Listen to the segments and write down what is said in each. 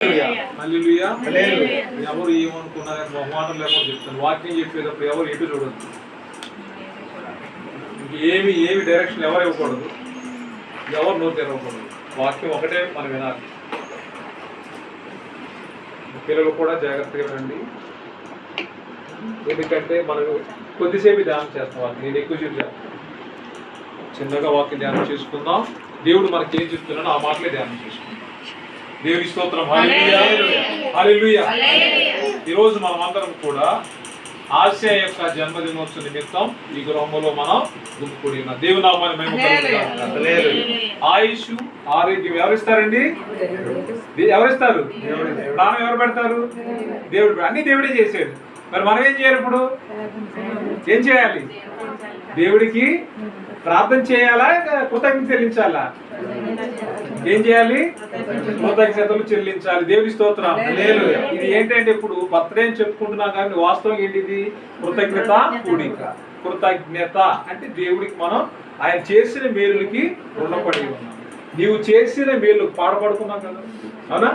హల్లెలూయా. ఎవరు ఏమనుకున్నారని మొహమాటం లేకుండా చెప్తాను. వాక్యం చెప్పేటప్పుడు ఎవరు ఎటు చూడద్దు, ఏమి డైరెక్షన్ ఎవరు ఇవ్వకూడదు, ఎవరు నోరు తెరవకూడదు. వాక్యం ఒకటే మనం వినాలి. పిల్లలు కూడా జాగ్రత్తగా వినండి, ఎందుకంటే మనం కొద్దిసేపు ధ్యానం చేస్తాం. వాక్యం నేను ఎక్కువసేపు చేస్తాను. చిన్నగా వాక్యం ధ్యానం చేసుకుందాం. దేవుడు మనకి ఏం చెప్తున్నాడో ఆ మాటలే ధ్యానం చేసుకుందాం. దేవుని స్తోత్రం. హల్లెలూయా. ఈరోజు మనం అందరం కూడా ఆసియా యొక్క జన్మదినోత్సవ నిమిత్తం ఈ గృహంలో మనం గుంపుకూడి ఉన్నాం. దేవుని నామాన్ని మహిమ కలుగుగాక. ఆయుష్ ఆరోగ్యం ఎవరిస్తారండి? ఎవరిస్తారు? ప్రాణం ఎవరు పెడతారు? దేవుడు. అన్ని దేవుడే చేశాడు. మరి మనం ఏం చేయాలి? ఇప్పుడు ఏం చేయాలి? దేవుడికి ప్రార్థన చేయాలా, కృతజ్ఞత చెల్లించాలా? ఏం చేయాలి? కృతజ్ఞతలు చెల్లించాలి. దేవుని స్తోత్రం. హల్లెలూయా. ఇది ఏంటంటే ఇప్పుడు బర్త్డే అని చెప్పుకుంటున్నాం కానీ వాస్తవం ఏంటిది? కృతజ్ఞత కూడిక. కృతజ్ఞత అంటే దేవుడికి మనం ఆయన చేసిన మేలుకి రుణపడి ఉన్నాం. నీవు చేసిన మేలు పాడపడుకున్నాం కదా, అవునా?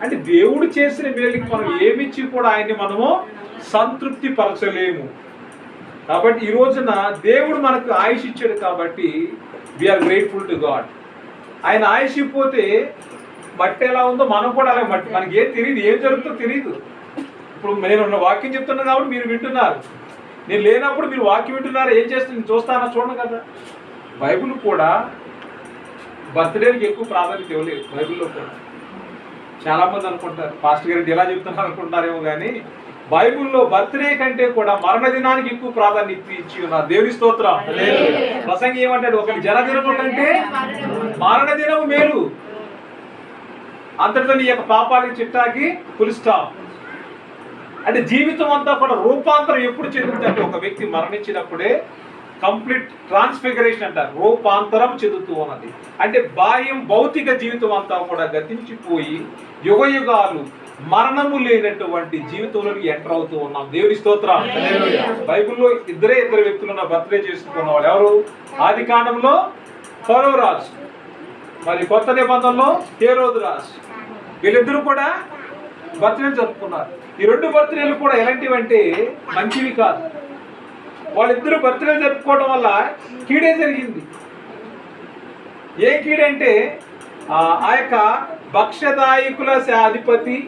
అంటే దేవుడు చేసిన మేలుకి మనం ఏమిచ్చి కూడా ఆయన్ని మనము సంతృప్తి పరచలేము. కాబట్టి ఈ రోజున దేవుడు మనకు ఆయుష్ ఇచ్చాడు కాబట్టి వీఆర్ గ్రేట్ఫుల్ టు గాడ్. ఆయన ఆయుష్ ఇవ్వకపోతే మట్టి ఎలా ఉందో మనం కూడా అలా మట్టి. మనకి ఏం తెలియదు, ఏం జరుగుతుందో తెలియదు. ఇప్పుడు నేను వాక్యం చెప్తున్నాను కాబట్టి మీరు వింటున్నారు. నేను లేనప్పుడు మీరు వాక్యం వింటున్నారు. ఏం చేస్తుంది చూస్తానా? చూడను కదా. బైబిల్ కూడా బర్త్డేకి ఎక్కువ ప్రాధాన్యత ఇవ్వలేదు. బైబిల్లో కూడా చాలామంది అనుకుంటారు పాస్టర్ గారికి ఎలా చెప్తున్నారు అనుకుంటారేమో కానీ బైబిల్లో బర్త్డే కంటే కూడా మరణదినానికి ఎక్కువ ప్రాధాన్యత ఇచ్చి ఉన్నారు. దేవుని స్తోత్రం. ప్రసంగి ఏమంటాడు? ఒకటి జనదినము కంటే మరణదినము మేలు, అంతటితో నీ యొక్క పాపాలకి చిట్టాకి ఫుల్ స్టాప్. అంటే జీవితం అంతా కూడా రూపాంతరం ఎప్పుడు చెందుతుందంటే ఒక వ్యక్తి మరణించినప్పుడే కంప్లీట్ ట్రాన్స్ఫిగరేషన్ అంటారు. రూపాంతరం చెందుతూ ఉన్నది. అంటే బాహ్యం భౌతిక జీవితం అంతా కూడా గతించిపోయి యుగ యుగాలు మరణము లేనటువంటి జీవితంలోకి ఎంటర్ అవుతూ ఉన్నాం. దేవుని స్తోత్రం. బైబిల్లో ఇద్దరు వ్యక్తులు ఉన్న బర్త్డే చేసుకున్న వాళ్ళు ఎవరు? ఆది కాండంలో ఫరో రాజు, మరి కొత్త నిబంధనలో హేరోదు రాజు. వీళ్ళిద్దరూ కూడా బర్త్డే జరుపుకున్నారు. ఈ రెండు బర్త్డేలు కూడా ఎలాంటివంటే మంచివి కాదు. వాళ్ళిద్దరూ బర్త్డే జరుపుకోవడం వల్ల కీడే జరిగింది. ఏ కీడంటే ఆ యొక్క భక్ష్యదాయకుల అధిపతి,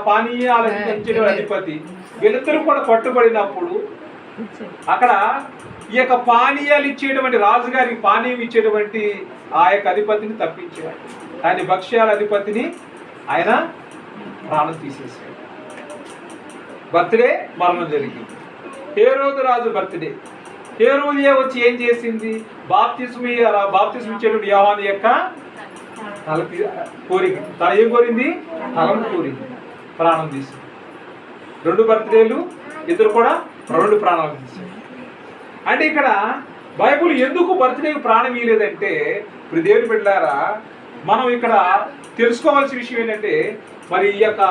పానీయాలను పెంచే అధిపతి, వీళ్ళిద్దరూ కూడా పట్టుబడినప్పుడు అక్కడ ఈ యొక్క పానీయాలు ఇచ్చేటువంటి రాజుగారికి పానీయం ఇచ్చేటువంటి ఆ యొక్క అధిపతిని తప్పించాడు. ఆయన భక్ష్యాల అధిపతిని ఆయన ప్రాణం తీసేసాడు. బర్త్డే మరణం జరిగింది. హేరోదు రాజు బర్త్డే. హేరోదియా వచ్చి ఏం చేసింది? బాప్తిస్మ ఇచ్చేటువంటి యోహాను యొక్క కోరిక. తల ఏం కోరింది? తలను కోరింది. ప్రాణం తీసింది. రెండు బర్త్డేలు, ఇద్దరు కూడా రెండు ప్రాణాలు తీసింది. అంటే ఇక్కడ బైబుల్ ఎందుకు బర్త్డేకి ప్రాణం ఇవ్వలేదంటే, ఇప్పుడు దేవుని బిడ్డలారా మనం ఇక్కడ తెలుసుకోవాల్సిన విషయం ఏంటంటే, మరి ఈ యొక్క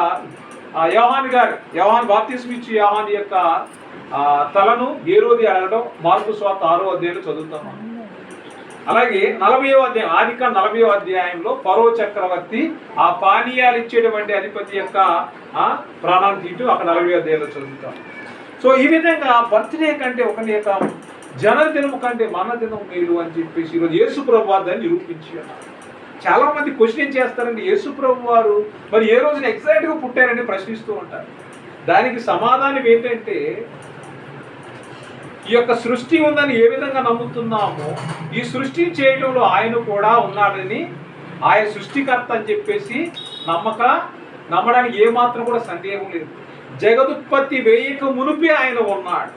యోహాను బాప్తిస్మ ఇచ్చి యోహాను యొక్క తలను హేరోది అడగడం మార్కు సువార్త 6వ అధ్యాయంలో చదువుతాం. అలాగే 40వ అధ్యాయం, ఆదికాండం 40వ అధ్యాయంలో ఫరో చక్రవర్తి ఆ పానీయాలు ఇచ్చేటువంటి అధిపతి యొక్క ప్రాణాన్ని తీటు అక్కడ 40వ అధ్యాయంలో చదువుతాం. సో ఈ విధంగా బర్త్డే కంటే ఒక యొక్క జన్మదినం కంటే మరణదినం మేలు అని చెప్పేసి ఈరోజు యేసు ప్రభు వారిని నిరూపించారు. చాలా మంది క్వశ్చన్ చేస్తారండి, యేసు ప్రభు వారు మరి ఏ రోజున ఎగ్జాక్ట్గా పుట్టారని ప్రశ్నిస్తూ ఉంటారు. దానికి సమాధానం ఏంటంటే, ఈ యొక్క సృష్టి ఉందని ఏ విధంగా నమ్ముతున్నామో ఈ సృష్టి చేయడంలో ఆయన కూడా ఉన్నాడని, ఆయన సృష్టికర్త అని చెప్పేసి నమ్మడానికి ఏమాత్రం కూడా సందేహం లేదు. జగదుత్పత్తి వేయక మునిపే ఆయన ఉన్నాడు.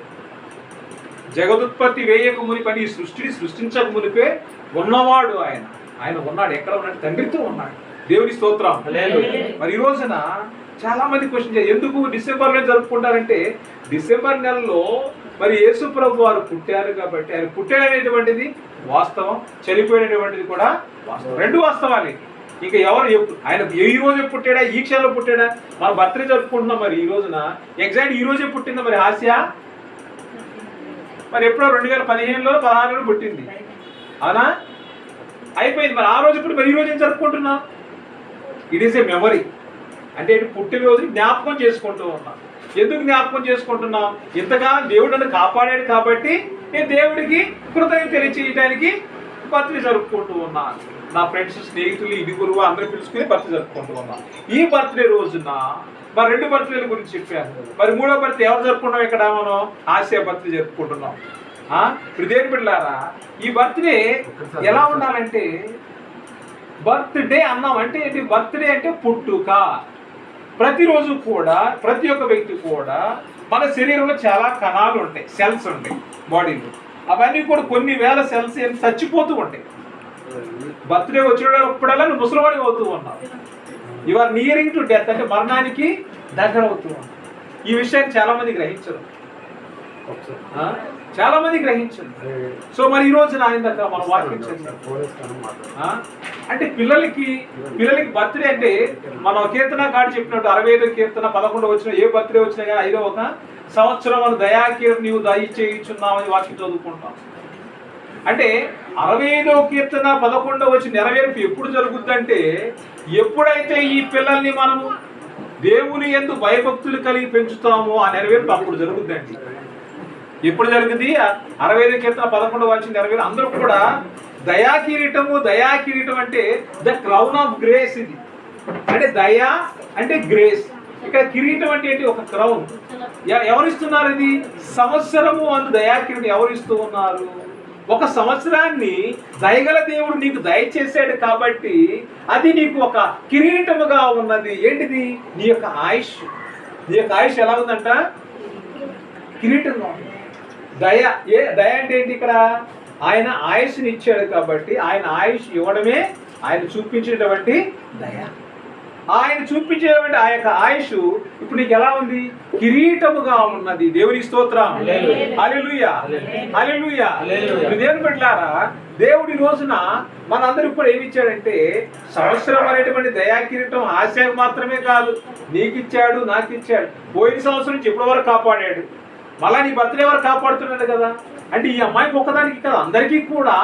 జగదుత్పత్తి వేయక మునిపని ఈ సృష్టిని సృష్టించక మునిపే ఉన్నవాడు ఆయన ఉన్నాడు. ఎక్కడ ఉన్నాడు? తండ్రితో ఉన్నాడు. దేవుని స్తోత్రం. మరి ఈ రోజున చాలా మంది క్వశ్చన్ ఎందుకు డిసెంబర్లో జరుపుకుంటారంటే, డిసెంబర్ నెలలో మరి యేసు ప్రభు వారు పుట్టారు కాబట్టి ఆయన పుట్టాడనేటువంటిది వాస్తవం, చనిపోయినటువంటిది కూడా వాస్తవం. రెండు వాస్తవాలే. ఇంకా ఆయన ఈ రోజే పుట్టాడా, ఈ క్షణంలో పుట్టాడా? మనం బర్త్డే జరుపుకుంటున్నాం. మరి ఈ రోజున ఎగ్జాక్ట్ ఈ రోజే పుట్టిందా మరి ఆసియా? మరి ఎప్పుడో 2015లో 16లో పుట్టింది, అవునా? అయిపోయింది. మరి ఆ రోజు ఇప్పుడు మరి ఈ రోజు ఏం జరుపుకుంటున్నాం? It is a memory. అంటే పుట్టినరోజు జ్ఞాపకం చేసుకుంటూ ఉన్నాం. ఎందుకు జ్ఞాపకం చేసుకుంటున్నాం? ఇంతకాలం దేవుడు నన్ను కాపాడాడు కాబట్టి నేను దేవుడికి కృతజ్ఞత తెలియచేయడానికి బర్త్డే జరుపుకుంటూ ఉన్నాను. నా ఫ్రెండ్స్, స్నేహితులు, ఇరుగురు అందరూ పిలుచుకుని బర్త్డే జరుపుకుంటూ ఉన్నాం. ఈ బర్త్డే రోజున మరి 2 బర్త్డేల గురించి చెప్పాను. మరి 3వ బర్త్డే ఎవరు జరుపుకుంటాం? ఇక్కడ మనం ఆసియా బర్త్డే జరుపుకుంటున్నాం. ఇప్పుడు దేని బిడ్డలారా, ఈ బర్త్డే ఎలా ఉండాలంటే, బర్త్డే అన్నాం అంటే ఏంటి? బర్త్డే అంటే పుట్టుక. ప్రతిరోజు కూడా ప్రతి ఒక్క వ్యక్తి కూడా మన శరీరంలో చాలా కణాలు ఉంటాయి, సెల్స్ ఉంటాయి బాడీలో. అవన్నీ కూడా కొన్ని వేల సెల్స్ చచ్చిపోతూ ఉంటాయి. బర్త్డే వచ్చినప్పుడల్లా నువ్వు ముసలివాడి అవుతూ ఉన్నావు. You are nearing to death, అంటే మరణానికి దగ్గర అవుతూ ఉన్నావు. ఈ విషయాన్ని చాలా మంది గ్రహించరు, చాలా మంది గ్రహించరు. సో మరి ఈ రోజు ఆయన దగ్గర మనం వాక్యం అంటే పిల్లలకి బర్త్డే అంటే మనం కీర్తన కాడు చెప్పినట్టు 65వ కీర్తన 11 వచ్చిన ఏ బర్త్డే వచ్చినా కానీ 5వ ఒక సంవత్సరం మనం దయాకీర్ నీవు దయచేయుచున్నామని వాక్యం చదువుకుంటాం. అంటే 65వ కీర్తన 11 వచ్చి నెరవేర్పు ఎప్పుడు జరుగుద్దంటే, ఎప్పుడైతే ఈ పిల్లల్ని మనము దేవుని యందు భయభక్తులు కలిగి పెంచుతామో ఆ నెరవేర్పు అప్పుడు జరుగుద్దండి. ఎప్పుడు జరిగింది? 65వ కీర్తన 11 వచ్చి నెరవేరు. అందరూ కూడా దయాకిరీటం అంటే ద క్రౌన్ ఆఫ్ గ్రేస్. ఇది అంటే దయా అంటే గ్రేస్. ఇక్కడ కిరీటం అంటే ఏంటి? ఒక క్రౌన్. ఎవరిస్తున్నారు ఇది? సంవత్సరము అందు దయాకిరీటం ఎవరిస్తూ ఉన్నారు? ఒక సంవత్సరాన్ని దయగల దేవుడు నీకు దయచేసాడు కాబట్టి అది నీకు ఒక కిరీటముగా ఉన్నది. ఏంటిది? నీ యొక్క ఆయుష్. నీ యొక్క ఆయుష్ ఎలా ఉందంట? కిరీటంగా ఉంది. దయ అంటే ఏంటి? ఇక్కడ ఆయన ఆయుష్ని ఇచ్చాడు కాబట్టి ఆయన ఆయుష్ ఇవ్వడమే ఆయన చూపించేటువంటి దయ. ఆయన చూపించేటువంటి ఆ యొక్క ఆయుష్ ఇప్పుడు నీకు ఎలా ఉంది? కిరీటముగా ఉన్నది. దేవుని స్తోత్రం. హల్లెలూయా, హల్లెలూయా. దేవుని బిడ్డలారా, దేవుడి రోజున మనందరికి కూడా ఏమి ఇచ్చాడంటే, సంవత్సరం అనేటువంటి దయా కిరీటం ఆశకు మాత్రమే కాదు, నీకు ఇచ్చాడు, నాకు ఇచ్చాడు. పోయిన సంవత్సరం నుంచి ఇప్పటి వరకు కాపాడాడు. మళ్ళా నీ బర్త్డే వరకు కాపాడుతున్నాడు కదా. అంటే ఈ అమ్మాయికి ఒకదానికి కదా, అందరికీ కూడా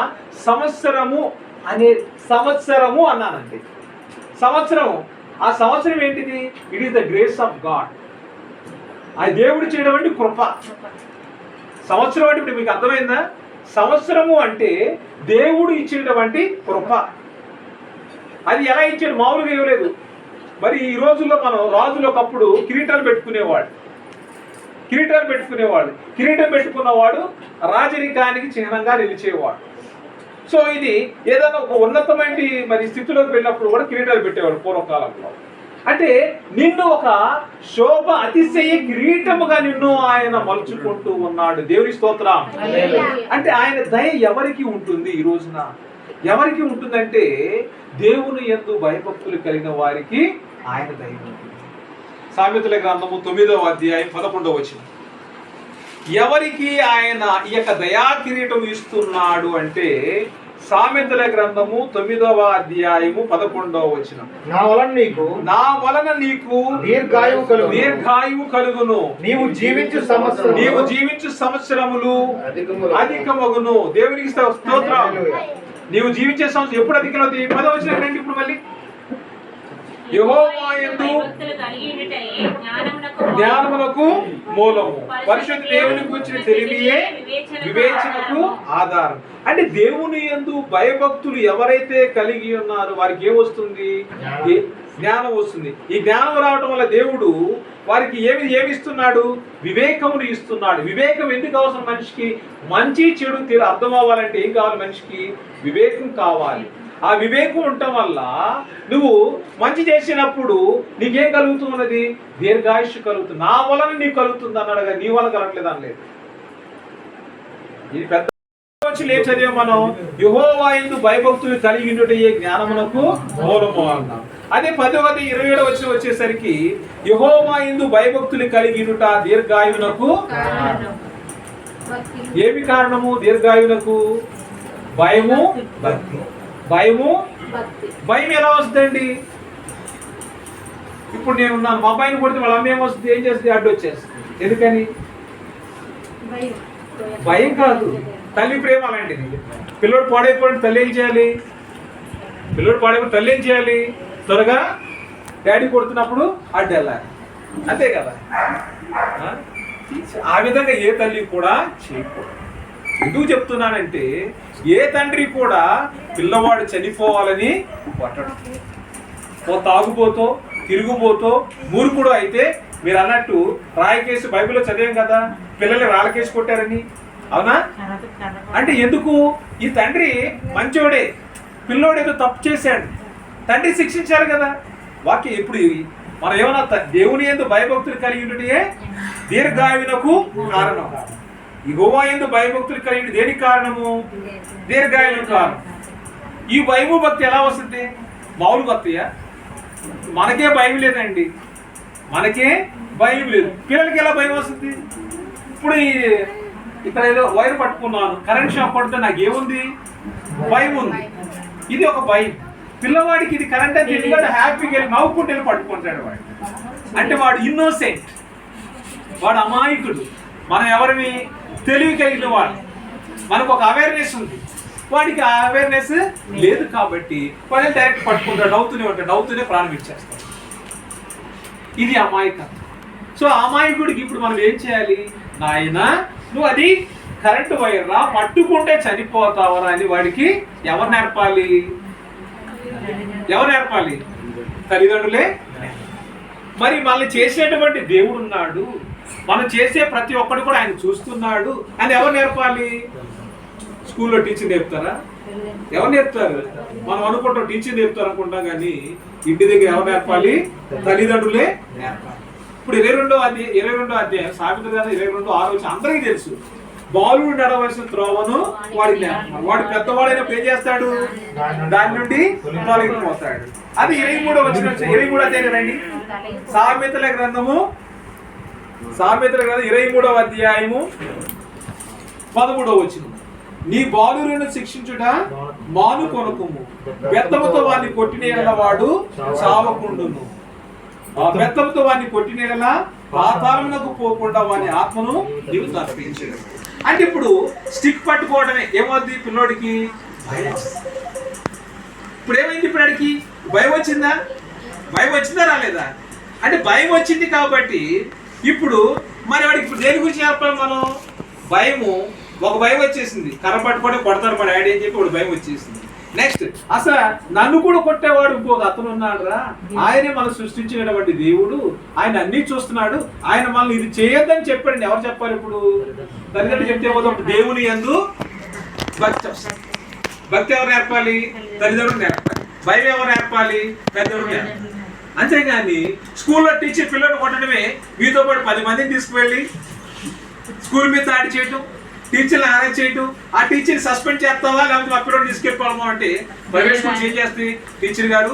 సంవత్సరము అన్నానండి. సంవత్సరం. ఆ సంవత్సరం ఏంటిది? It is the grace of God. ఆ దేవుడు చేయడం అంటే కృప. సంవత్సరం అంటే ఇప్పుడు మీకు అర్థమైందా? సంవత్సరము అంటే దేవుడు ఇచ్చినటువంటి కృప. అది ఎలా ఇచ్చాడు? మామూలుగా ఇవ్వలేదు. మరి ఈ రోజుల్లో మనం రాజులు ఒకప్పుడు కిరీటాలు పెట్టుకునేవాడు. కిరీటం పెట్టుకున్నవాడు రాజరికానికి చిహ్నంగా నిలిచేవాడు. సో ఇది ఏదైనా ఒక ఉన్నతమైన మరి స్థితిలోకి వెళ్ళినప్పుడు కూడా కిరీటాలు పెట్టేవాడు పూర్వకాలంలో. అంటే నిన్ను ఒక శోభ అతిశయ కిరీటముగా నిన్ను ఆయన మలుచుకుంటూ ఉన్నాడు. దేవుని స్తోత్రం. అంటే ఆయన దయ ఎవరికి ఉంటుంది? ఈ రోజున ఎవరికి ఉంటుందంటే, దేవుని యందు భయభక్తులు కలిగిన వారికి ఆయన దయ ఉంటుంది. సామెతల గ్రంథము 9వ అధ్యాయం 11వ వచనం. ఎవరికి ఆయన ఈ యొక్క దయా కిరీటం ఇస్తున్నాడు అంటే, సామెతల గ్రంథము 9వ అధ్యాయము 11వ వచనం. నా వలన నీకు దీర్ఘాయువు కలుగును, నీవు జీవించు సంవత్సరములు అధికమగును. దేవునికి స్తోత్రం. నీవు జీవించే సంవత్సరం ఎప్పుడు అధికమవుతుంది? 10వ వచనం రండి ఇప్పుడు మళ్ళీ. యెహోవా యందు జ్ఞానమునకు మూలము, పరిశుద్ధ దేవుని గురించిన తెలివియే వివేచనకు ఆధారం. అంటే దేవుని యందు భయభక్తులు ఎవరైతే కలిగి ఉన్నారో వారికి ఏమొస్తుంది? జ్ఞానం వస్తుంది. ఈ జ్ఞానం రావటం వల్ల దేవుడు వారికి ఏమి ఇస్తున్నాడు? వివేకమును ఇస్తున్నాడు. వివేకం ఎందుకు అవసరం మనిషికి? మంచి చెడు అర్థం అవ్వాలంటే ఏం కావాలి? మనిషికి వివేకం కావాలి. ఆ వివేకం ఉండటం వల్ల నువ్వు మంచి చేసినప్పుడు నీకేం కలుగుతున్నది? దీర్ఘాయుష్ కలుగుతుంది. నా వలన నీకు కలుగుతుంది అన్నాడు కదా, నీ వలన కలగట్లేదు అనలేదు. ఇది పెద్ద లేచి చదివే మనం, యెహోవా యందు భయభక్తులు కలిగి ఉండుట ఏ జ్ఞానమునకు మూలము అన్నాం. అదే 10వ-27వ వచనం వచ్చేసరికి, యెహోవా యందు భయభక్తులు కలిగి ఉండుట దీర్ఘాయువునకు. ఏమి కారణము దీర్ఘాయువునకు? భయము, భక్తి. భయం ఎలా వస్తుందండి? ఇప్పుడు నేను నా మొబైల్ కొడితే వాళ్ళ అమ్మ ఏమొస్తుంది? ఏం చేస్తుంది? అడ్డు వచ్చేస్తుంది. ఎందుకని? భయం కాదు, తల్లి ప్రేమ అలాంటిది. పిల్లోడు పాడైపోయిన తల్లి ఏం చేయాలి? త్వరగా డాడీ కొడుతున్నప్పుడు అడ్డు వెళ్ళాలి, అంతే కదా. ఆ విధంగా ఏ తల్లి కూడా చేయకూడదు. ఎందుకు చెప్తున్నానంటే ఏ తండ్రి కూడా పిల్లవాడు చనిపోవాలని కొట్టడు. ఓ తాగుబోతో, తిరుగుబోతో, మూర్ఖుడు అయితే మీరు అన్నట్టు రాయకేసి బైబిల్లో చదివాం కదా, పిల్లల్ని రాళ్ళకేసి కొట్టారని, అవునా? అంటే ఎందుకు? ఈ తండ్రి మంచోడే, పిల్లోడు ఏదో తప్పు చేశాడు, తండ్రి శిక్షించాలి కదా. వాక్యం ఎప్పుడు మనం ఏమన్నా దేవుని యందు భయభక్తులు కలిగి ఉంటే దీర్ఘాయువునకు కారణం. యెహోవా యందు భయభక్తులు కలిగి ఉంటే దేనికి కారణము? దీర్ఘాయువునకు కారణం. ఈ భయము భక్తి ఎలా వస్తుంది? మామూలు భక్తియా? మనకే భయం లేదండి, మనకే భయం లేదు, పిల్లలకి ఎలా భయం వస్తుంది? ఇప్పుడు ఇక్కడ ఏదో వైర్ పట్టుకున్నాను, కరెంట్ షాక్ పడితే నాకేముంది? భయం ఉంది. ఇది ఒక భయం. పిల్లవాడికి ఇది కరెంట్ అంటే ఎందుకంటే హ్యాపీగా వెళ్ళి నవ్వుకుంటూ వెళ్ళి పట్టుకుంటాడు వాడు. అంటే వాడు ఇన్నోసెంట్, వాడు అమాయకుడు. మనం ఎవరిని? తెలివి కలిగిన వాడు. మనకు ఒక అవేర్నెస్ ఉంది, వాడికి ఆ అవేర్నెస్ లేదు కాబట్టి వాడు డైరెక్ట్ పట్టుకుంటాడు, నవ్వుతూనే ప్రాణం ఇచ్చేస్తాడు. ఇది అమాయకత్వం. సో అమాయకుడికి ఇప్పుడు మనం ఏం చేయాలి? నాయనా నువ్వు అది కరెంటు వైర్ రా, పట్టుకుంటే చనిపోతావరా అని వాడికి ఎవరు నేర్పాలి? తల్లిదండ్రులే. మరి మనల్ని చేసేటువంటి దేవుడు ఉన్నాడు, మనం చేసే ప్రతి ఒక్కడు కూడా ఆయన చూస్తున్నాడు అని ఎవరు నేర్పాలి? స్కూల్లో టీచర్ నేర్పుతారా? ఎవరు నేర్పుతారు? మనం అనుకుంటాం టీచర్ నేర్పుతారు అనుకుంటాం, కానీ ఇంటి దగ్గర ఎవరు నేర్పాలి? తల్లిదండ్రులే నేర్పాలి. ఇప్పుడు 22వ అధ్యాయం సామెతలు కదా 22:6 అందరికీ తెలుసు. బాలుడు నడవలసిన త్రోవను వాడికి నేర్పాలి. వాడు పెద్దవాడైనప్పుడు ఏం చేస్తాడు? దాని నుండి తొలగిపోతాడు. అది 23వ వచనం, 23వ అధ్యాయం రండి. సామెతల గ్రంథం 23వ అధ్యాయము 13వ వచనం. నీ బాలులను శిక్షించుట మానుకొనకుము, బెత్తముతో వాడిని కొట్టిన వాడు చావకుండును. బెత్తముతో వాడిని కొట్టిన పాతాళమునకు పోకుండా వాని ఆత్మను నీవు తప్పించడు. అంటే ఇప్పుడు స్టిక్ పట్టుకోవడమే ఏమవుద్ది? పిల్లోడికి భయం. ఇప్పుడు ఏమైంది? ఇప్పటికి భయం వచ్చిందా? భయం వచ్చిందా రాలేదా? అంటే భయం వచ్చింది కాబట్టి ఇప్పుడు మరి వాడికి ఇప్పుడు దేని గురించి చెప్పాలి మనం? భయము, ఒక భయం వచ్చేసింది, కర్ర పట్టుకుంటే కొడతారు మా డాడీ అని చెప్పి వాడు భయం వచ్చేసింది. నెక్స్ట్ అసలు నన్ను కూడా కొట్టేవాడు ఇంకొక అతను ఉన్నాడు రా, ఆయనే మనం సృష్టించినటువంటి దేవుడు, ఆయన అన్ని చూస్తున్నాడు, ఆయన మనల్ని ఇది చేయొద్దని చెప్పాడు. ఎవరు చెప్పాలి ఇప్పుడు? తల్లిదండ్రులు చెప్తే పోతాం. దేవుని యందు భక్తి ఎవరు నేర్పాలి? తల్లిదండ్రులు నేర్పాలి. భయం ఎవరు నేర్పాలి? తల్లిదండ్రులు నేర్పాలి. అంతేగాని స్కూల్లో టీచర్ పిల్లలు కొట్టడమే, మీతో పాటు 10 మందిని తీసుకువెళ్ళి స్కూల్ మీద దాడి చేయటం, టీచర్ని అరెస్ట్ చేయటం, ఆ టీచర్ని సస్పెండ్ చేస్తావా లేకపోతే మా పిల్లోడు తీసుకెళ్ళిపోవడమో అంటే ప్రైవేట్ స్కూల్స్ ఏం చేస్తుంది? టీచర్ గారు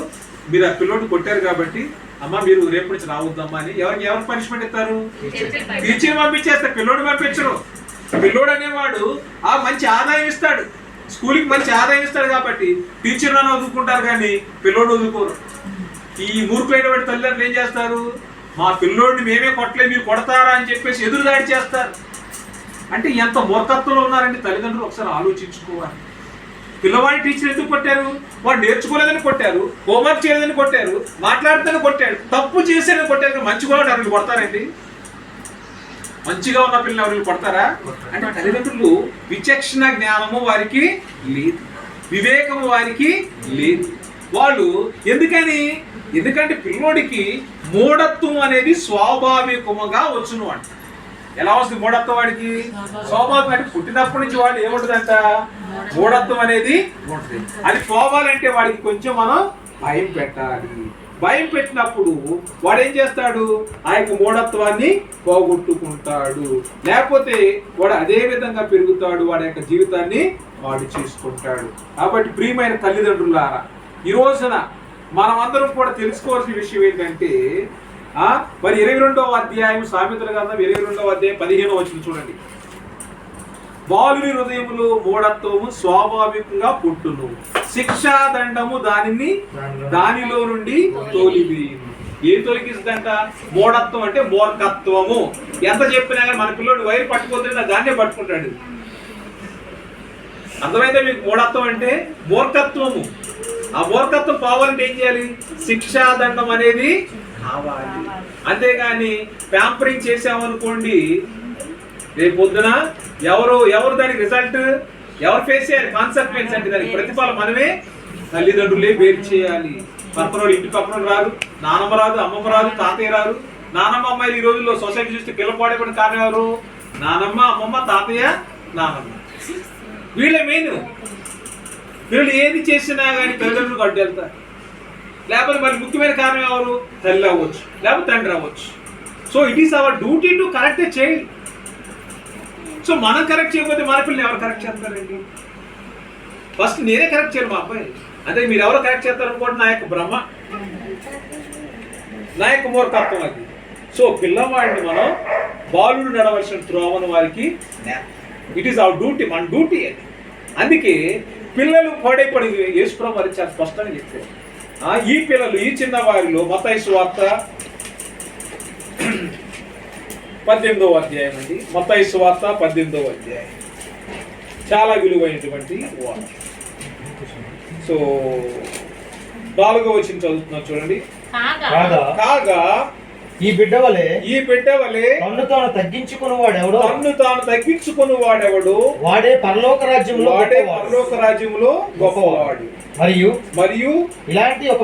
మీరు ఆ పిల్లోడిని కొట్టారు కాబట్టి అమ్మ మీరు రేపు నుంచి రావద్దమ్మా అని ఎవరు పనిష్మెంట్ ఇస్తారు? టీచర్ పంపించేస్తారు, పిల్లోడు పంపించరు. పిల్లోడు అనేవాడు ఆ మంచి ఆదాయం ఇస్తాడు, స్కూల్కి మంచి ఆదాయం ఇస్తాడు కాబట్టి టీచర్ అని వదులుకుంటారు, కానీ పిల్లోడు వదులుకోరు. ఈ మూర్ఖులైన తల్లిదండ్రులు ఏం చేస్తారు? మా పిల్లోడిని మేమే కొట్టలేదు, మీరు కొడతారా అని చెప్పేసి ఎదురుదాడి చేస్తారు. అంటే ఎంత మూర్ఖత్వంలో ఉన్నారండి తల్లిదండ్రులు, ఒకసారి ఆలోచించుకోవాలి. పిల్లవాడి టీచర్ ఎందుకు కొట్టారు? వాడు నేర్చుకోలేదని కొట్టారు, హోంవర్క్ చేయలేదని కొట్టారు, మాట్లాడుతుందని కొట్టాడు, తప్పు చేసేదని కొట్టారు. మంచిగా ఉన్న ఎవరిని కొడతారండి? మంచిగా ఉన్న పిల్లలు ఎవరిని కొడతారా? అంటే తల్లిదండ్రులు విచక్షణ జ్ఞానము వారికి లేదు, వివేకము వారికి లేదు. వాళ్ళు ఎందుకంటే పిల్లోడికి మూఢత్వం అనేది స్వాభావికముగా వచ్చును అంట. ఎలా వస్తుంది మూఢత్వం? వాడికి స్వాభావికం. అంటే పుట్టినప్పటి నుంచి వాడు ఏముంటుందంట? మూఢత్వం అనేది ఉంటుంది. అది పోవాలంటే వాడికి కొంచెం మనం భయం పెట్టాలి. భయం పెట్టినప్పుడు వాడు ఏం చేస్తాడు? ఆ యొక్క మూఢత్వాన్ని పోగొట్టుకుంటాడు. లేకపోతే వాడు అదే విధంగా పెరుగుతాడు, వాడి యొక్క జీవితాన్ని వాడు చేసుకుంటాడు. కాబట్టి ప్రియమైన తల్లిదండ్రులారా, ఈ రోజున మనమందరం కూడా తెలుసుకోవాల్సిన విషయం ఏంటంటే మరి 22వ అధ్యాయం సామెతల గ్రంథం 22వ అధ్యాయం 15వ వచనం చూడండి. బాలుని హృదయములో మూఢత్వము స్వాభావికంగా పుట్టును, శిక్షాదండము దానిలో నుండి తోలివేయును. ఏం తొలగిస్తుందంట? మూఢత్వం అంటే మూర్ఖత్వము. ఎంత చెప్పినా కానీ మన పిల్లోడు వైరు పట్టుకోతుంటే దాన్నే పట్టుకుంటాడు. అర్థమైతే మీకు? మూఢత్వం అంటే మూర్ఖత్వము. ఆ మూర్ఖత్వం పోవాలంటే ఏం చేయాలి? శిక్షాదండం అనేది కావాలి. అంతేగాని ప్యాంపరింగ్ చేసామనుకోండి, రేపు పొద్దున ఎవరు దానికి రిజల్ట్ ఎవరు ఫేస్ చేయాలి? కాన్సిక్వెన్స్ అంటే దానికి ప్రతిఫలం మనమే తల్లిదండ్రులే వేరు చేయాలి. పక్కన ఇంటి పక్కన రారు, నానమ్మ రాదు, అమ్మమ్మ రాదు, తాతయ్య రారు. నానమ్మ అమ్మాయిలు ఈ రోజుల్లో సొసైటీ చూస్తే పిల్లలు పాడేపడిన కారణం ఎవరు? నానమ్మ, అమ్మమ్మ, తాతయ్య, నానమ్మ. వీళ్ళే మెయిన్. వీళ్ళు ఏది చేసినా కానీ తల్లిదండ్రులు అడ్డు వెళ్తారు. లేకపోతే మరి ముఖ్యమైన కారణం ఎవరు? తల్లి అవ్వచ్చు, లేకపోతే తండ్రి అవ్వచ్చు. So it is our duty to correct the child. So మనం కరెక్ట్ చేయకపోతే మన పిల్లలు ఎవరు కరెక్ట్ చేస్తారండి? ఫస్ట్ నేనే కరెక్ట్ చేయాలి మా అబ్బాయి. అదే మీరు ఎవరు కరెక్ట్ చేస్తారు అనుకోండి, నా యొక్క బ్రహ్మ, నా యొక్క మూర్ఖత్వం అది. సో పిల్లవాడిని మనం బాలుడు నడవలసిన త్రోవను వారికి ఇట్ ఈస్ అవర్ డ్యూటీ, మన డ్యూటీ అది. అందుకే పిల్లలు పాడైపడి యేసుప్రభువు వారు చాలా స్పష్టంగా చెప్పారు. ఈ పిల్లలు ఈ చిన్నవారిలో మత్తయి సువార్త 18వ అధ్యాయం అండి. మత్తయి సువార్త 18వ అధ్యాయం చాలా విలువైనటువంటి వార్త. సో 4వ వచనం చదువుతున్నా చూడండి. కాగా ఈ బిడ్డ వలె తన్ను తాను తగ్గించుకుని వాడెవడు వాడే పరలోక రాజ్యములో గొప్పవాడు. మరియు ఇలాంటి ఒక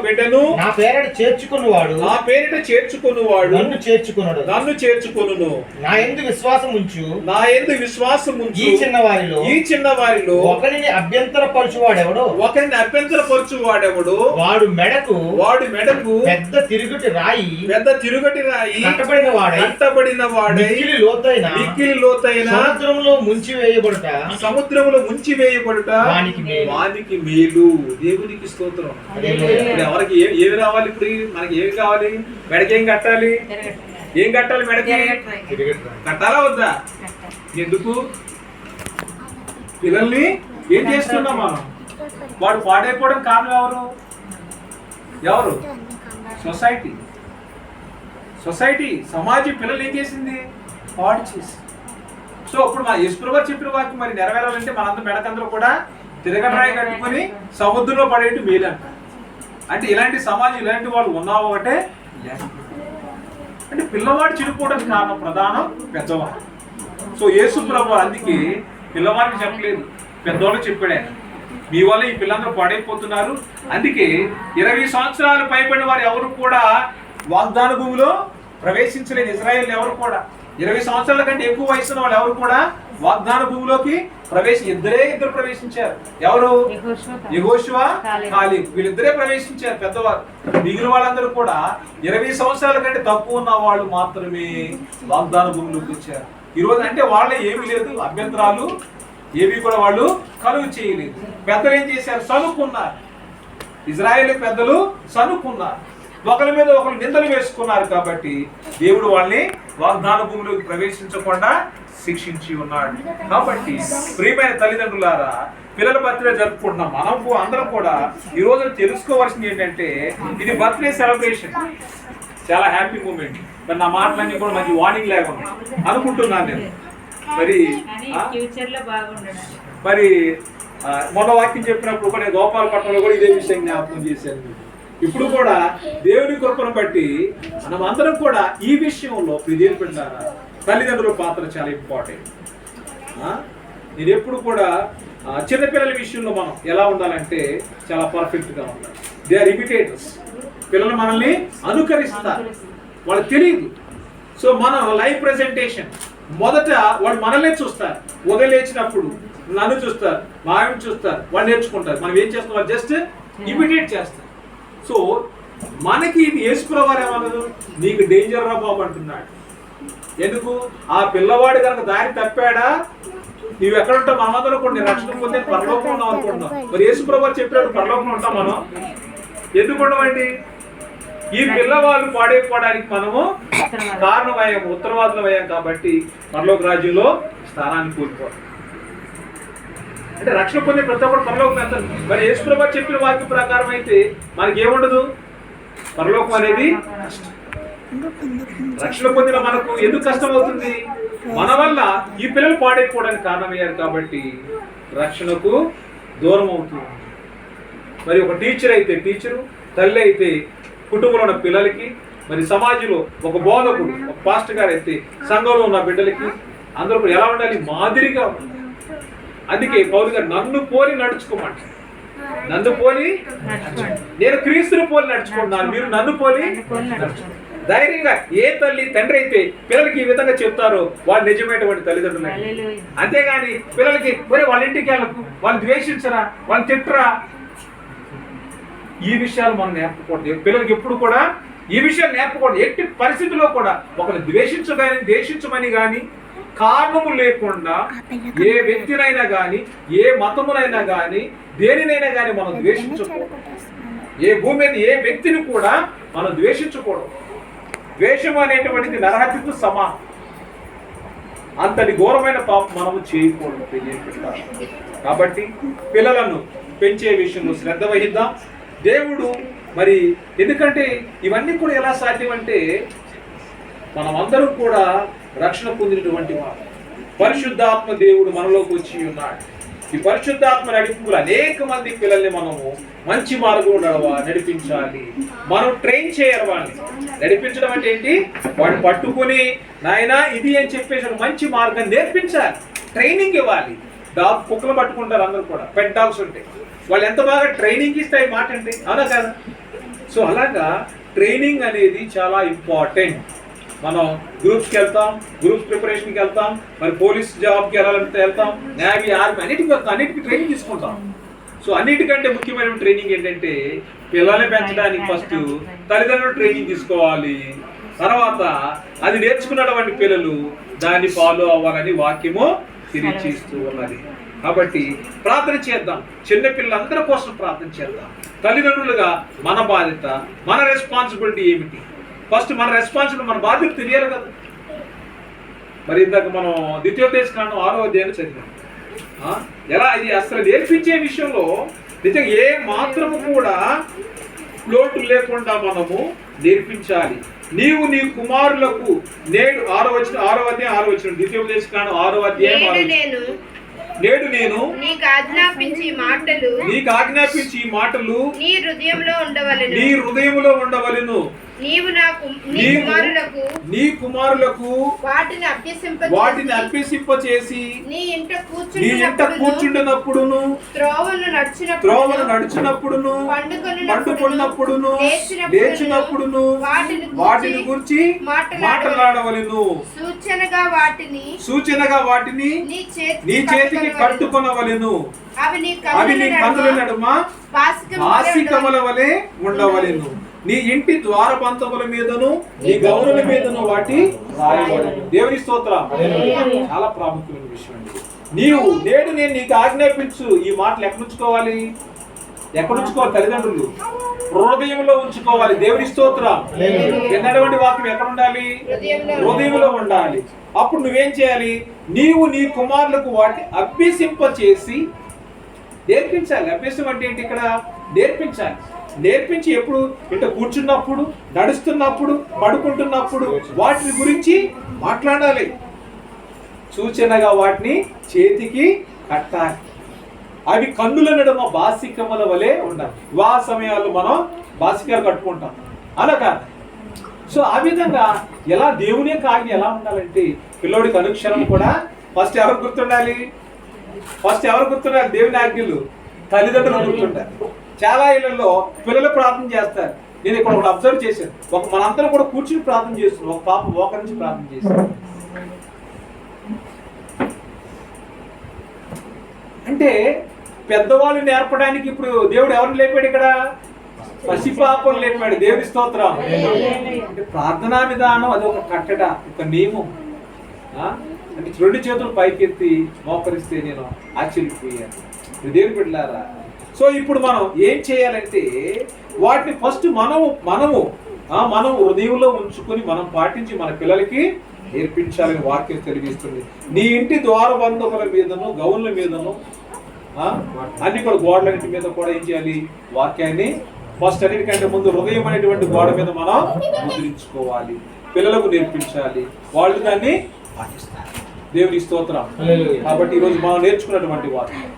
బిడ్డను నా పేరిట చేర్చుకున్నవాడు నన్ను చేర్చుకొనును. నా యందు విశ్వాసం ఉంచు ఈ చిన్నవారిలో ఒకరిని అభ్యంతరపరచువాడెవడో వాడు మెడకు పెద్ద తిరుగుటి రాయి కట్టబడిన వాడై మిక్కిలి లోతైన సముద్రములో ముంచి వేయబడుట వానికి మేలు. దేవునికి స్తోత్రం. ఎవరికి ఏమి రావాలి? ఇప్పుడు మనకి ఏమి కావాలి? మెడకి ఏం కట్టాలి? మెడకి కట్టాలా వద్దా? ఎందుకు? పిల్లల్ని ఏం చేస్తున్నాం మనం? వాడు పాడైపోవడం కారణం ఎవరు? సొసైటీ, సమాజం పిల్లలు ఏం చేసింది? పాడు చేసి. సో ఇప్పుడు మా యేసుప్రభువు చెప్పిన వాక్యం మరి నెరవేరాలంటే మనందరం మెడకందరూ కూడా తిరగరాయి కట్టుకొని సముద్రంలో పడేటి మేలంట. అంటే ఇలాంటి సమాజం, ఇలాంటి వాళ్ళు ఉన్నావు ఒకటే. అంటే పిల్లవాడు చెడిపోవడానికి కారణం ప్రధానం పెద్దవాడు. సో యేసుప్రభువు అందుకే పిల్లవాడికి చెప్పలేదు, పెద్దవాళ్ళకి చెప్పాడు ఆయన. మీ వల్ల ఈ పిల్లలందరూ పాడైపోతున్నారు. అందుకే 20 సంవత్సరాలు పైబడిన వారు ఎవరు కూడా వాగ్దాన భూమిలో ప్రవేశించలేదు. ఇశ్రాయేలు ఎవరు కూడా 20 సంవత్సరాల కంటే ఎక్కువ వయసు ఉన్న వాళ్ళు ఎవరు కూడా వాగ్దాన భూమిలోకి ఇద్దరు ప్రవేశించారు. ఎవరు? యెహోషువ, కాలేబు. వీళ్ళిద్దరే ప్రవేశించారు పెద్దవారు. మిగిలిన వాళ్ళందరూ కూడా 20 సంవత్సరాల కంటే తక్కువ ఉన్న వాళ్ళు మాత్రమే వాగ్దాన భూమిలోకి వచ్చారు. ఈరోజు అంటే వాళ్ళే ఏమీ లేదు, అభ్యంతరాలు ఏవి కూడా వాళ్ళు కలుగు చేయలేదు. పెద్దలు ఏం చేశారు? సనుక్కున్నారు. ఇజ్రాయేల్ పెద్దలు సనుక్కున్నారు, ఒకరి మీద ఒకరు నిందలు వేసుకున్నారు. కాబట్టి దేవుడు వాళ్ళని వాగ్దాన భూమిలోకి ప్రవేశించకుండా శిక్షించి ఉన్నాడు. కాబట్టి ప్రియమైన తల్లిదండ్రులారా, పిల్లల బర్త్డే జరుపుకుంటున్నాం మనం అందరం కూడా. ఈ రోజు తెలుసుకోవాల్సింది ఏంటంటే ఇది బర్త్డే సెలబ్రేషన్, చాలా హ్యాపీ మూమెంట్. మరి నా మాటలన్నీ కూడా మంచి వార్నింగ్ లేకుండా అనుకుంటున్నాను నేను. మరి మొన్న వాక్యం చెప్పినప్పుడు కూడా గోపాలపట్నంలో కూడా ఇదే విషయం జ్ఞాపకం చేశాను. ఇప్పుడు కూడా దేవుని కృపను బట్టి మనం అందరం కూడా ఈ విషయంలో ప్రియపెట్టారా, తల్లిదండ్రుల పాత్ర చాలా ఇంపార్టెంట్. నేను ఎప్పుడు కూడా చిన్నపిల్లల విషయంలో మనం ఎలా ఉండాలంటే చాలా పర్ఫెక్ట్గా ఉండాలి. They are imitators. పిల్లలు మనల్ని అనుకరిస్తారు, వాళ్ళకి తెలియదు. సో మనం లైవ్ ప్రెజెంటేషన్ మొదట వాళ్ళు మనల్నే చూస్తారు. ఉదయం లేచినప్పుడు నన్ను చూస్తారు, మా ఆవిడ చూస్తారు, వాళ్ళు నేర్చుకుంటారు. మనం ఏం చేస్తాం? వాళ్ళు జస్ట్ ఇమిటేట్ చేస్తారు. సో మనకి ఇది యేసుప్రభువు ఏమన్నదు? నీకు డేంజర్ రా బాబు అంటున్నాడు. ఎందుకు? ఆ పిల్లవాడు కనుక దారి తప్పాడా, నువ్వు ఎక్కడ ఉంటావు? మనమందరం కూడా నేను రక్షణ పొందే పరలోకంలో ఉన్నాం అనుకుంటున్నాం. మరి యేసుప్రభువు చెప్పాడు పరలోకంలో ఉంటాం మనం. ఎందుకు ఉండమండి? ఈ పిల్లవాళ్ళు పాడైపోవడానికి మనము కారణమయ్యాము, ఉత్తరవాదులం అయ్యాం. కాబట్టి పరలోక రాజ్యంలో స్థానాన్ని కోల్పోతాం. అంటే రక్షణ పొందే ప్రతి ఒక్కరు పరలోకం వెళ్తారు. మరి యేసుప్రభువు చెప్పిన వాక్య ప్రకారం అయితే మనకి ఏముండదు? పరలోకం అనేది రక్షణ పొందిన మనకు ఎందుకు కష్టం అవుతుంది? మన వల్ల ఈ పిల్లలు పాడైపోవడానికి కారణమయ్యారు. కాబట్టి రక్షణకు దూరం అవుతుంది. మరి ఒక టీచర్ అయితే టీచరు, తల్లి అయితే కుటుంబంలో ఉన్న పిల్లలకి, మరి సమాజంలో ఒక బోధకుడు, ఒక పాస్టర్ గారు అయితే సంఘంలో ఉన్న బిడ్డలకి అందరూ కూడా ఎలా ఉండాలి? మాదిరిగా ఉండాలి. అందుకే పౌలు గారు నన్ను పోలి నడుచుకోమంటారు. నన్ను పోలి నేను క్రీస్తుని పోలి నడుచుకుంటున్నాను, మీరు నన్ను పోలి నడుచుకోండి. ధైర్యంగా ఏ తల్లి తండ్రి అయితే పిల్లలకి ఈ విధంగా చెప్తారో వాళ్ళు నిజమైనటువంటి తల్లిదండ్రులు. అంతేగాని పిల్లలకి ఒరే వాళ్ళ ఇంటికి వెళ్ళకు, వాళ్ళు ద్వేషించరా, వాళ్ళు తిట్టరా, ఈ విషయాలు మనం నేర్పకూడదు. పిల్లలకి ఎప్పుడు కూడా ఈ విషయాలు నేర్పకూడదు. ఎట్టి పరిస్థితుల్లో కూడా ఒకరిని ద్వేషించమని కానీ కారణము లేకుండా ఏ వ్యక్తినైనా కానీ ఏ మతమునైనా కానీ దేనినైనా కానీ మనం ద్వేషించకూడదు. ఏ భూమి మీద ఏ వ్యక్తిని కూడా మనం ద్వేషించకూడదు. ద్వేషం అనేటువంటిది నరహత్యకు సమానం. అంతటి ఘోరమైన పాపం మనము చేయకూడదు. కాబట్టి పిల్లలను పెంచే విషయంలో శ్రద్ధ వహిద్దాం. దేవుడు మరి ఎందుకంటే ఇవన్నీ కూడా ఎలా సాధ్యం అంటే మనం అందరం కూడా రక్షణ పొందినటువంటి వారు. పరిశుద్ధాత్మ దేవుడు మనలోకి వచ్చి ఉన్నాడు. ఈ పరిశుద్ధాత్మ నడిపింపులు అనేక మంది పిల్లల్ని మనము మంచి మార్గంలో నడిపించాలి. మనం ట్రైన్ చేయాలి. వాళ్ళని నడిపించడం అంటే ఏంటి? వాడిని పట్టుకుని నాయనా ఇది అని చెప్పేసి మంచి మార్గం నేర్పించాలి, ట్రైనింగ్ ఇవ్వాలి. డాగ్ కుక్కలు పట్టుకుంటారు అందరూ కూడా, పెట్ డాగ్స్ ఉంటాయి. వాళ్ళు ఎంత బాగా ట్రైనింగ్ ఇస్తాయి మాట అంటే, అవునా కదా? సో అలాగా ట్రైనింగ్ అనేది చాలా ఇంపార్టెంట్. మనం గ్రూప్స్కి వెళ్తాం, గ్రూప్స్ ప్రిపరేషన్కి వెళ్తాం, మరి పోలీస్ జాబ్కి వెళ్ళాలంటే వెళ్తాం, నేవీ, ఆర్మీ అన్నిటికీ ట్రైనింగ్ తీసుకుంటాం. సో అన్నిటికంటే ముఖ్యమైన ట్రైనింగ్ ఏంటంటే పిల్లల్ని పెంచడానికి ఫస్ట్ తల్లిదండ్రులు ట్రైనింగ్ తీసుకోవాలి. తర్వాత అది నేర్చుకున్నటువంటి పిల్లలు దాన్ని ఫాలో అవ్వాలని వాక్యము తెలియచేస్తూ ఉన్నది. కాబట్టి ప్రార్థన చేద్దాం. చిన్న పిల్లలందరి కోసం ప్రార్థన చేద్దాం. తల్లిదండ్రులుగా మన బాధ్యత, మన రెస్పాన్సిబిలిటీ ఏమిటి? ఫస్ట్ మన రెస్పాన్సిబిలిటీ, మన బాధ్యత తెలియాలి కదా. మరి ఇందాక మనం ద్వితీయోపదేశకాండం 6వ అధ్యాయాన్ని చదివాం. ఎలా ఇది అసలు నేర్పించే విషయంలో నిజంగా ఏ మాత్రము కూడా లోటు లేకుండా మనము నేర్పించాలి. నీవు నీ కుమారులకు నేడు 6వ అధ్యాయం 6వ వచనం, ద్వితీయోపదేశకాండం 6వ అధ్యాయం 6వ వచనం. నేడు నేను నీకు ఆజ్ఞాపించి ఈ మాటలు నీ హృదయంలో ఉండవలెను. నీ కుమారులకు వాటిని అభ్యసింప చేసి నీ ఇంట కూర్చుండినప్పుడును, త్రోవను నడిచినప్పుడును, పండుకొన్నప్పుడును, లేచినప్పుడును వాటిని గురించి మాట్లాడవలెను. సూచనగా వాటిని నీ చేతికి కట్టుకొనవలెను. అవి నీ కన్నుల నడుమ పాసికముల వలె ఉండవలెను. నీ ఇంటి ద్వారబంధముల మీదను నీ గౌనుల మీదను వాటి రాయబడును. దేవుని స్తోత్రం. చాలా ప్రాముఖ్యమైన విషయం అండి. నేడు నేను నీకు ఆజ్ఞాపించు ఈ మాటలు ఎక్కడ ఉంచుకోవాలి? తల్లిదండ్రులు హృదయంలో ఉంచుకోవాలి. దేవుని స్తోత్రం. ఎన్నటువంటి వాక్యం ఎక్కడ ఉండాలి? హృదయంలో ఉండాలి. అప్పుడు నువ్వేం చేయాలి? నీవు నీ కుమారులకు వాటి అభ్యసింప చేసి నేర్పించాలి. అభ్యసం అంటే ఏంటి? ఇక్కడ నేర్పించాలి. నేర్పించి ఎప్పుడు? ఇట్లా కూర్చున్నప్పుడు, నడుస్తున్నప్పుడు, పడుకుంటున్నప్పుడు వాటిని గురించి మాట్లాడాలి. సూచనగా వాటిని చేతికి కట్టాలి. అవి కన్నుల నడుమ బాసికముల వలె ఉండాలి. వివాహ సమయాల్లో మనం బాసికాలు కట్టుకుంటాం, అలా కాదు. సో ఆ విధంగా ఎలా దేవుని యొక్క ఆజ్ఞ ఎలా ఉండాలంటే పిల్లోడికి అనుక్షణం కూడా ఫస్ట్ ఎవరు గుర్తుండాలి? దేవుని ఆజ్ఞలు తల్లిదండ్రులు గుర్తుంటారు. చాలా ఇళ్లలో పిల్లలు ప్రార్థన చేస్తారు. నేను ఇక్కడ ఒకటి అబ్జర్వ్ చేశాను. మనందరం కూడా కూర్చుని ప్రార్థన చేస్తున్నాం. ఒక పాప మోకరించి ప్రార్థన చేశాను. అంటే పెద్దవాళ్ళు నేర్పడానికి ఇప్పుడు దేవుడు ఎవరిని లేపాడు? ఇక్కడ పసిపాపలు లేపాడు. దేవుని స్తోత్రం. అంటే ప్రార్థనా విధానం అది ఒక కట్టడ, ఒక నియమం. అంటే 2 చేతులు పైకెత్తి మోకరిస్తే నేను ఆశ్చర్యపోయాను. దేవుని బిడ్డలారా, సో ఇప్పుడు మనం ఏం చేయాలంటే వాటిని ఫస్ట్ మనము హృదయంలో ఉంచుకొని మనం పాటించి మన పిల్లలకి నేర్పించాలని వాక్యం తెలియజేస్తుంది. నీ ఇంటి ద్వారబంధముల మీదను, గౌన్ల మీదను, అన్ని కూడా గోడలన్నిటి మీద కూడా ఏం చేయాలి? వాక్యాన్ని ఫస్ట్ అన్నిటికంటే ముందు హృదయం అనేటువంటి గోడ మీద మనం ముద్రించుకోవాలి. పిల్లలకు నేర్పించాలి, వాళ్ళు దాన్ని పాటిస్తారు. దేవుని స్తోత్రం. కాబట్టి ఈరోజు మనం నేర్చుకున్నటువంటి వాక్యం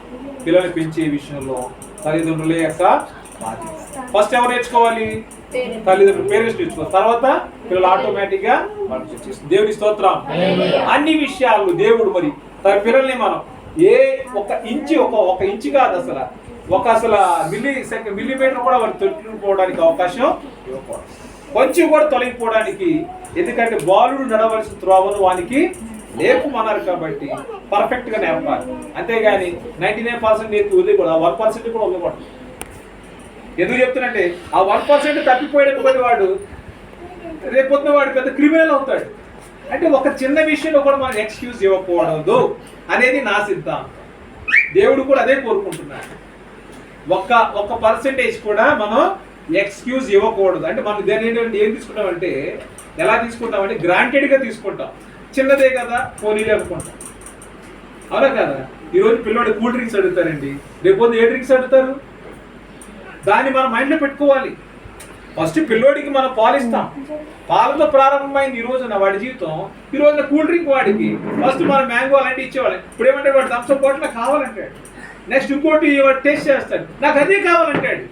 పిల్లలు పెంచే విషయంలో తల్లిదండ్రుల యొక్క బాధ్యత. ఫస్ట్ ఎవరు నేర్చుకోవాలి? తల్లిదండ్రులు, పేరెంట్స్ నేర్చుకోవాలి. తర్వాత పిల్లలు ఆటోమేటిక్ గా దేవుని స్తోత్రం. అన్ని విషయాలు దేవుడు మరి తన పిల్లల్ని మనం ఏ ఒక ఇంచు కాదు అసలు మిల్లీమీటర్ కూడా వారు తొలగిపోవడానికి అవకాశం ఇవ్వకూడదు. కొంచెం కూడా తొలగిపోవడానికి, ఎందుకంటే బాలుడు నడవలసిన త్రోవను వానికి నేర్పమన్నారు కాబట్టి పర్ఫెక్ట్ గా నేర్పాలి. అంతేగాని 99% నేర్పి వదిలేకూడదు, ఆ 1% కూడా వదిలేకూడదు. ఎందుకు చెప్తున్నంటే ఆ 1% తప్పిపోయేటువంటి వాడు రేపొద్దున వాడు పెద్ద క్రిమినల్ అవుతాడు. అంటే ఒక చిన్న విషయంలో కూడా మనం ఎక్స్క్యూజ్ ఇవ్వకూడదు అనేది నా సిద్ధాంతం. దేవుడు కూడా అదే కోరుకుంటున్నాడు. ఒక్క పర్సెంటేజ్ కూడా మనం ఎక్స్క్యూజ్ ఇవ్వకూడదు. అంటే మనం దాని ఏం తీసుకుంటామంటే, ఎలా తీసుకుంటామంటే గ్రాంటెడ్గా తీసుకుంటాం. చిన్నదే కదా పోనీలే అనుకుంటాం. అవునా కదా? ఈరోజు పిల్లవాడు కూల్ డ్రింక్స్ అడుగుతారండి, రేపొద్దు ఏ డ్రింక్స్ అడుగుతారు? దాన్ని మనం మైండ్లో పెట్టుకోవాలి. ఫస్ట్ పిల్లోడికి మనం పాలిస్తాం, పాలతో ప్రారంభమైంది ఈ రోజున వాడి జీవితం. ఈ రోజున కూల్ డ్రింక్ వాడికి ఫస్ట్ మనం మ్యాంగో అలాంటివి ఇచ్చేవాళ్ళం. ఇప్పుడు ఏమంటే వాడు థమ్స్అప్ బాటిల్ కావాలంటాడు, నెక్స్ట్ ఇంకోటి వాడు టేస్ట్ చేస్తాడు, నాకు అదే కావాలంటాడు.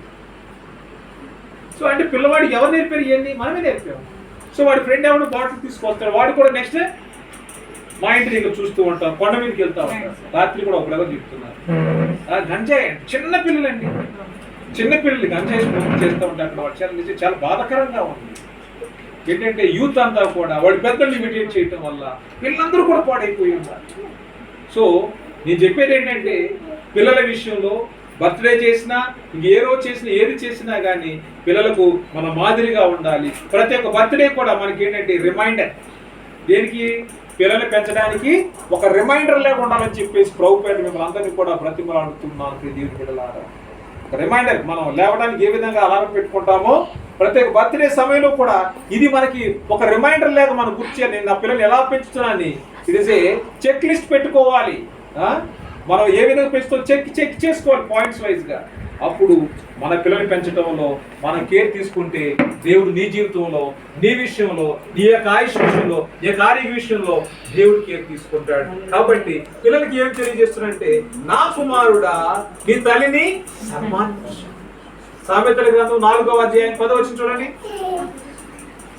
సో అంటే పిల్లవాడికి ఎవరు నేర్పారు? ఇవన్నీ మనమే నేర్పాము. సో వాడి ఫ్రెండ్ ఎవరు బాటిల్ తీసుకొస్తాడు, వాడు కూడా నెక్స్ట్ మా ఇంటి దగ్గర చూస్తూ ఉంటాం, కొండ మీదకి వెళ్తా ఉంటాం. రాత్రి కూడా ఒకడెవరు చెప్తున్నారు గంజాయి, చిన్న పిల్లలండి, చిన్నపిల్లలు గంజాయి స్మోకింగ్ చేస్తూ ఉంటారు. అక్కడ వాడు చాలా బాధాకరంగా ఉంది. ఏంటంటే యూత్ అంతా కూడా వాడి పెద్దలు ఇమిటేట్ చేయటం వల్ల పిల్లలందరూ కూడా పాడైపోయి ఉన్నారు. సో నేను చెప్పేది ఏంటంటే, పిల్లల విషయంలో బర్త్డే చేసినా ఏ రోజు చేసినా ఏది చేసినా కానీ పిల్లలకు మన మాదిరిగా ఉండాలి. ప్రతి ఒక్క బర్త్డే కూడా మనకి ఏంటంటే రిమైండర్. దేనికి? పిల్లలు పెంచడానికి ఒక రిమైండర్ లేకుండా ఉండాలని చెప్పేసి ప్రభుపేట మిమ్మల్ని అందరినీ కూడా బ్రతిమలాడుతున్నాను. దేవుని బిడ్డలారా, రిమైండర్ మనం లేవడానికి ఏ విధంగా అలారం పెట్టుకుంటామో ప్రతి ఒక్క బర్త్డే సమయంలో కూడా ఇది మనకి ఒక రిమైండర్ లేక మనం గుర్తు నేను నా పిల్లల్ని ఎలా పెంచుతున్నాను, it is a checklist పెట్టుకోవాలి. మనం ఏ విధంగా పెంచుతాం చెక్ చేసుకోవాలి పాయింట్స్ వైజ్గా. అప్పుడు మన పిల్లల్ని పెంచడంలో మనం కేర్ తీసుకుంటే దేవుడు నీ జీవితంలో, నీ విషయంలో, నీ యొక్క ఆయుష్ విషయంలో, నీ యొక్క ఆరోగ్య విషయంలో దేవుడు కేర్ తీసుకుంటాడు. కాబట్టి పిల్లలకి ఏం తెలియజేస్తున్నాడంటే, నా కుమారుడా నీ తల్లిని సన్మానించు. సామెతల గ్రంథం 4వ అధ్యాయం 10వ వచనం చూడండి.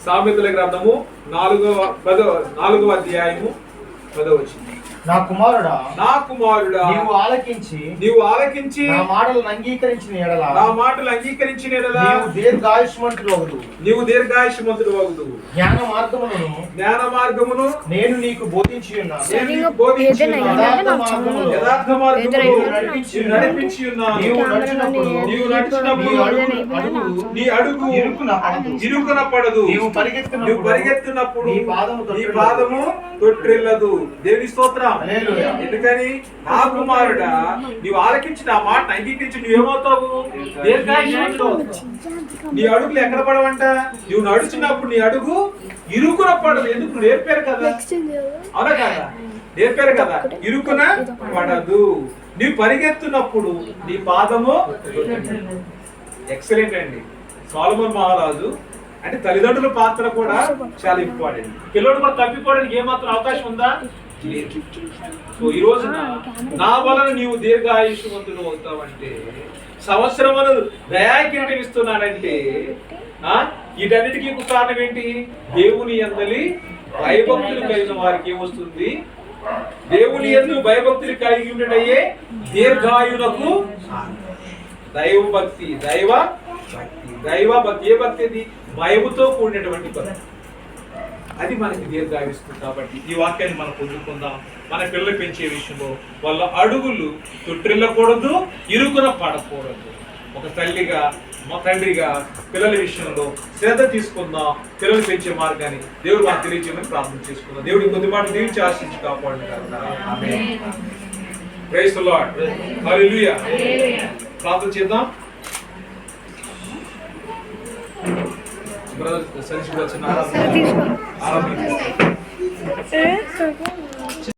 సామెతల గ్రంథము 4వ అధ్యాయము 10వ వచనం. నా కుమారుడా నీవు ఆలకించి నా మాటలను అంగీకరించిన ఎడల నీవు దీర్ఘాయుష్మంతుడు వగుదు. జ్ఞాన మార్గమును నేను నీకు బోధించి ఉన్నాను. యథార్థ మార్గములో నడిపించి ఉన్నాను. నీవు నడిచినప్పుడు నీ అడుగు ఇరుకున పడదు. నీవు పరిగెత్తునప్పుడు నీ పాదము తొట్టిల్లదు. దేవుని స్తోత్రం. ఎందుకని? నా కుమారుడా నీవు ఆలకించి నా మాట అంగీకరించి నువ్వేమవుతావు? నీ అడుగులు ఎక్కడ పడవంట? నువ్వు నడుచున్నప్పుడు నీ అడుగు ఇరుకున పడదు. ఎందుకు? నేర్పారు కదా, అవునా కదా? నేర్పారు కదా, ఇరుకున పడదు. నీవు పరిగెత్తున్నప్పుడు నీ పాదము. ఎక్సలెంట్ అండి. సొలొమోను మహారాజు అంటే తల్లిదండ్రుల పాత్ర కూడా చాలా ఇంపార్టెంట్. పిల్లడు కూడా తప్పిపోవడానికి ఏమాత్రం అవకాశం ఉందా? సో ఈ రోజున నా వలన నీవు దీర్ఘాయుష్మంతుడు అవుతావంటే, సంవత్సరములు దయాకిరీటం ఇస్తున్నానంటే వీటన్నిటికీ కారణం ఏంటి? దేవుని యందలి భయభక్తులు కలిగిన వారికి ఏమొస్తుంది? దేవుని యందు భయభక్తులు కలిగి ఉండటయే దీర్ఘాయునకు దైవభక్తి. దైవభక్తి ఏ భక్తి? అది భయముతో కూడినటువంటి భక్తి. అది మనకి దీర్ఘాయుస్తుంది. కాబట్టి ఈ వాక్యాన్ని మనం పొందుకుందాం. మన పిల్లలు పెంచే విషయంలో వాళ్ళ అడుగులు తొట్టిల్లకూడదు, ఇరుకున పడకూడదు. ఒక తల్లిగా, మా తండ్రిగా పిల్లల విషయంలో శ్రద్ధ తీసుకుందాం. పిల్లలు పెంచే మార్గాన్ని దేవుడు మాకు తెలియజేయమని ప్రార్థన చేసుకుందాం. దేవుడి కొద్దిపాటు దీవించి ఆశించి కాపాడును. Amen. Praise the Lord. Hallelujah. ప్రార్థన చేద్దాం. బ్రదర్ సరిసి వచ్చిన ఆరాధన